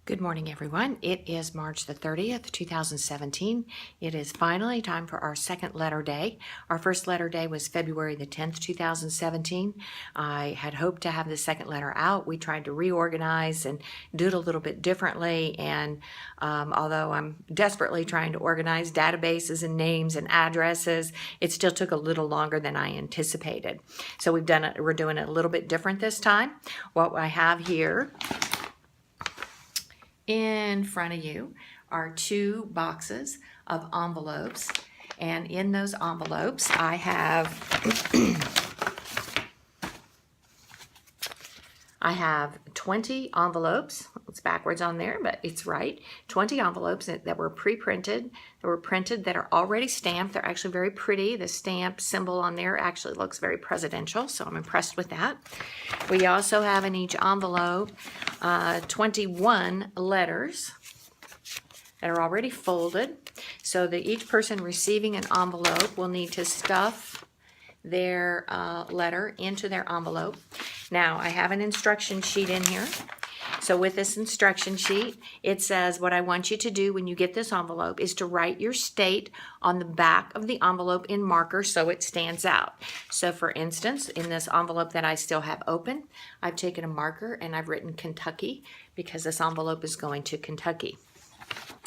Good morning, everyone. It is March the 30th, 2017. It is finally time for our second letter day. Our first letter day was February the 10th, 2017. I had hoped to have the second letter out. We tried to reorganize and do it a little bit differently. And although I'm desperately trying to organize databases and names and addresses, it still took a little longer than I anticipated. So we're doing it a little bit different this time. What I have here in front of you are two boxes of envelopes, and in those envelopes I have I have 20 envelopes. It's backwards on there, but it's right. 20 envelopes that were pre-printed, that are already stamped. They're actually very pretty. The stamp symbol on there actually looks very presidential, so I'm impressed with that. We also have in each envelope 21 letters that are already folded, so that each person receiving an envelope will need to stuff their letter into their envelope. Now, I have an instruction sheet in here. So with this instruction sheet, it says what I want you to do when you get this envelope is to write your state on the back of the envelope in marker so it stands out. So for instance, in this envelope that I still have open, I've taken a marker and I've written Kentucky because this envelope is going to Kentucky.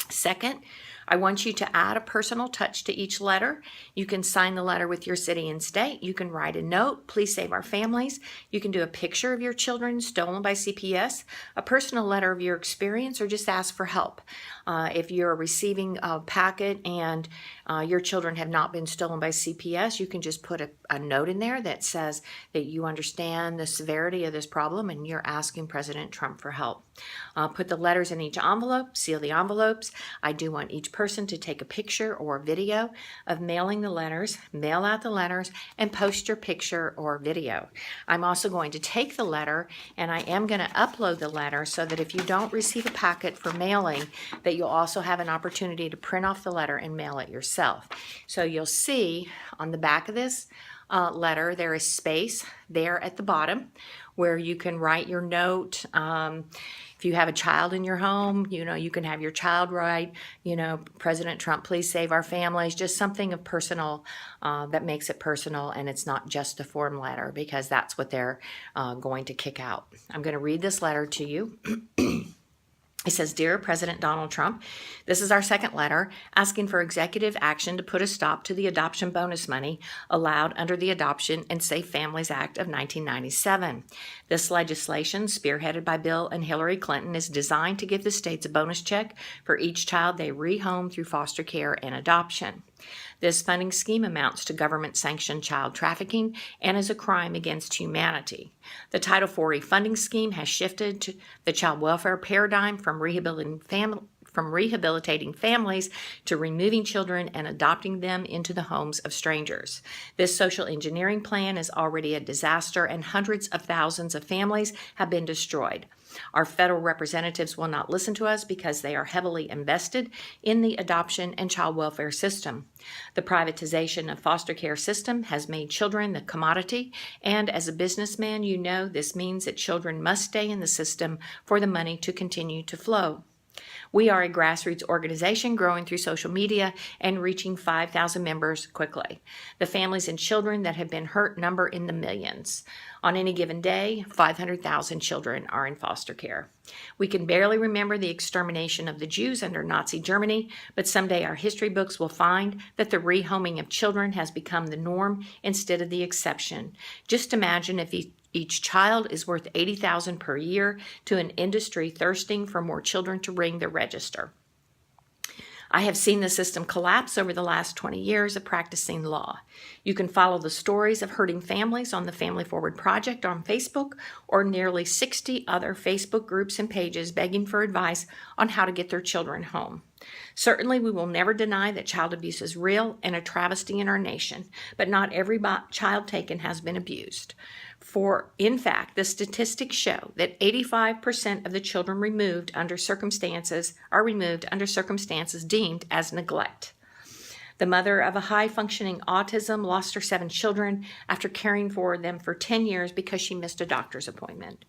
Second, I want you to add a personal touch to each letter. You can sign the letter with your city and state. You can write a note, please save our families. You can do a picture of your children stolen by CPS, a personal letter of your experience, or just ask for help. If you're receiving a packet and your children have not been stolen by CPS, you can just put a note in there that says that you understand the severity of this problem and you're asking President Trump for help. Put the letters in each envelope, seal the envelopes. I do want each person to take a picture or a video of mailing the letters, mail out the letters, and post your picture or video. I'm also going to take the letter and I am going to upload the letter so that if you don't receive a packet for mailing, that you'll also have an opportunity to print off the letter and mail it yourself. So you'll see on the back of this letter, there is space there at the bottom where you can write your note. If you have a child in your home, you can have your child write, President Trump, please save our families, just something of personal that makes it personal, and it's not just a form letter, because that's what they're going to kick out. I'm going to read this letter to you. It says, Dear President Donald Trump, this is our second letter asking for executive action to put a stop to the adoption bonus money allowed under the Adoption and Safe Families Act of 1997. This legislation, spearheaded by Bill and Hillary Clinton, is designed to give the states a bonus check for each child they rehome through foster care and adoption. This funding scheme amounts to government-sanctioned child trafficking and is a crime against humanity. The Title IV funding scheme has shifted to the child welfare paradigm from rehabilitating families to removing children and adopting them into the homes of strangers. This social engineering plan is already a disaster, and hundreds of thousands of families have been destroyed. Our federal representatives will not listen to us because they are heavily invested in the adoption and child welfare system. The privatization of foster care system has made children the commodity, and as a businessman, this means that children must stay in the system for the money to continue to flow. We are a grassroots organization growing through social media and reaching 5,000 members quickly. The families and children that have been hurt number in the millions. On any given day, 500,000 children are in foster care. We can barely remember the extermination of the Jews under Nazi Germany, but someday our history books will find that the rehoming of children has become the norm instead of the exception. Just imagine if each child is worth $80,000 per year to an industry thirsting for more children to ring the register. I have seen the system collapse over the last 20 years of practicing law. You can follow the stories of hurting families on the Family Forward Project on Facebook, or nearly 60 other Facebook groups and pages begging for advice on how to get their children home. Certainly, we will never deny that child abuse is real and a travesty in our nation, but not every child taken has been abused. In fact, the statistics show that 85% of the children are removed under circumstances deemed as neglect. The mother of a high-functioning autism lost her 7 children after caring for them for 10 years because she missed a doctor's appointment.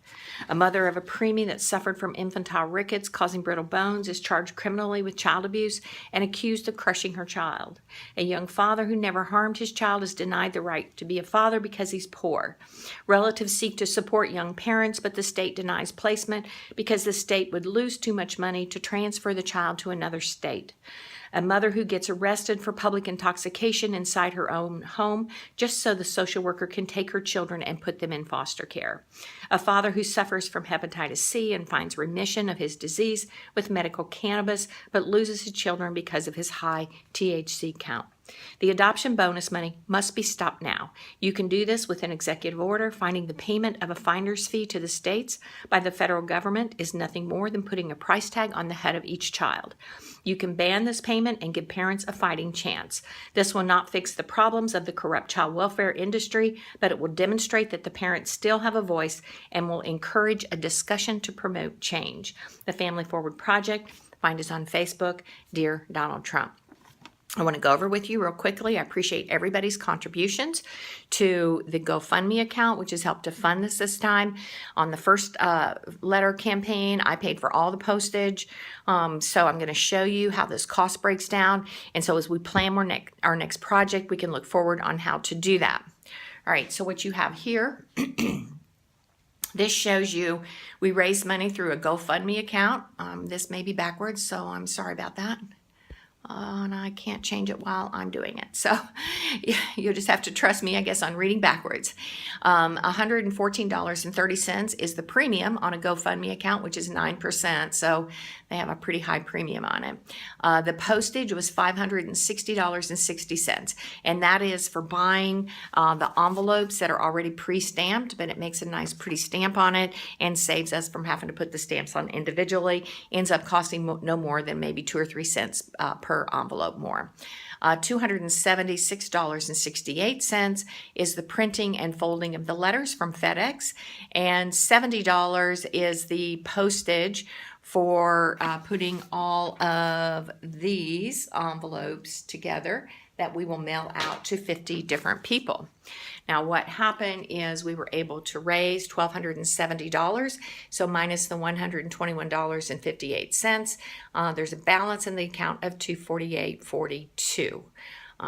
A mother of a preemie that suffered from infantile rickets causing brittle bones is charged criminally with child abuse and accused of crushing her child. A young father who never harmed his child is denied the right to be a father because he's poor. Relatives seek to support young parents, but the state denies placement because the state would lose too much money to transfer the child to another state. A mother who gets arrested for public intoxication inside her own home just so the social worker can take her children and put them in foster care. A father who suffers from hepatitis C and finds remission of his disease with medical cannabis but loses his children because of his high THC count. The adoption bonus money must be stopped now. You can do this with an executive order. Finding the payment of a finder's fee to the states by the federal government is nothing more than putting a price tag on the head of each child. You can ban this payment and give parents a fighting chance. This will not fix the problems of the corrupt child welfare industry, but it will demonstrate that the parents still have a voice and will encourage a discussion to promote change. The Family Forward Project, find us on Facebook, Dear Donald Trump. I want to go over with you real quickly. I appreciate everybody's contributions to the GoFundMe account, which has helped to fund this time. On the first letter campaign, I paid for all the postage. So I'm going to show you how this cost breaks down. And so as we plan our next project, we can look forward on how to do that. All right, so what you have here, this shows you we raised money through a GoFundMe account. This may be backwards, so I'm sorry about that. And I can't change it while I'm doing it. So you'll just have to trust me, I guess, on reading backwards. $114.30 is the premium on a GoFundMe account, which is 9%. So they have a pretty high premium on it. The postage was $560.60. And that is for buying the envelopes that are already pre-stamped, but it makes a nice pretty stamp on it and saves us from having to put the stamps on individually. Ends up costing no more than maybe 2 or 3 cents per envelope more. $276.68 is the printing and folding of the letters from FedEx, and $70 is the postage for putting all of these envelopes together that we will mail out to 50 different people. Now what happened is we were able to raise $1,270, so minus the $121.58. There's a balance in the account of $248.42.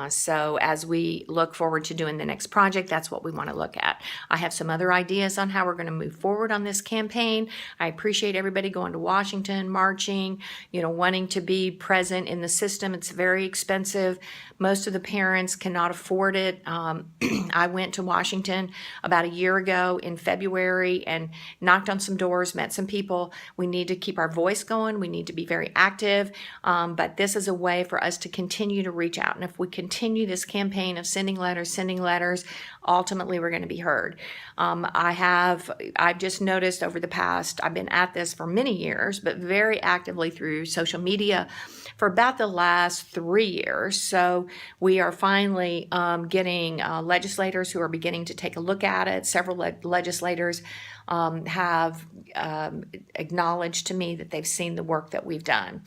So as we look forward to doing the next project, that's what we want to look at. I have some other ideas on how we're going to move forward on this campaign. I appreciate everybody going to Washington, marching, wanting to be present in the system. It's very expensive. Most of the parents cannot afford it. I went to Washington about a year ago in February and knocked on some doors, met some people. We need to keep our voice going. We need to be very active. But this is a way for us to continue to reach out. And if we continue this campaign of sending letters, ultimately we're going to be heard. I've just noticed over the past, I've been at this for many years, but very actively through social media for about the last 3 years. So we are finally getting legislators who are beginning to take a look at it. Several legislators have acknowledged to me that they've seen the work that we've done.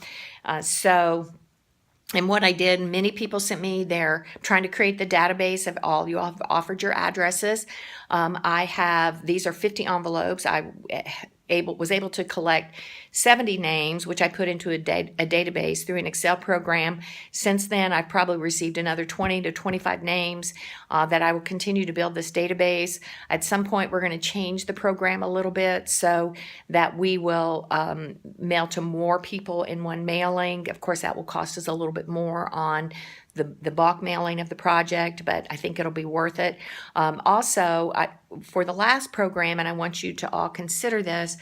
And what I did, many people sent me, they're trying to create the database of all you all have offered your addresses. These are 50 envelopes. I was able to collect 70 names, which I put into a database through an Excel program. Since then, I've probably received another 20 to 25 names that I will continue to build this database. At some point, we're going to change the program a little bit so that we will mail to more people in one mailing. Of course, that will cost us a little bit more on the bulk mailing of the project, but I think it'll be worth it. Also, for the last program, and I want you to all consider this,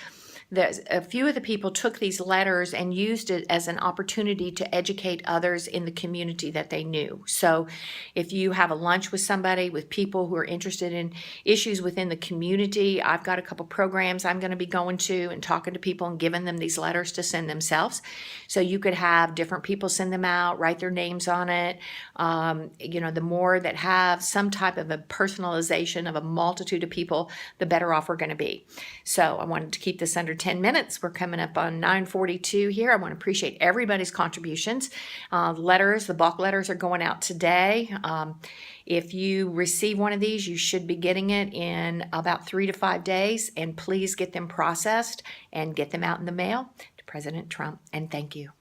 a few of the people took these letters and used it as an opportunity to educate others in the community that they knew. So if you have a lunch with somebody, with people who are interested in issues within the community, I've got a couple programs I'm going to be going to and talking to people and giving them these letters to send themselves. So you could have different people send them out, write their names on it. The more that have some type of a personalization of a multitude of people, the better off we're going to be. So I wanted to keep this under 10 minutes. We're coming up on 9:42 here. I want to appreciate everybody's contributions. Letters, the bulk letters are going out today. If you receive one of these, you should be getting it in about 3 to 5 days, and please get them processed and get them out in the mail to President Trump. And thank you.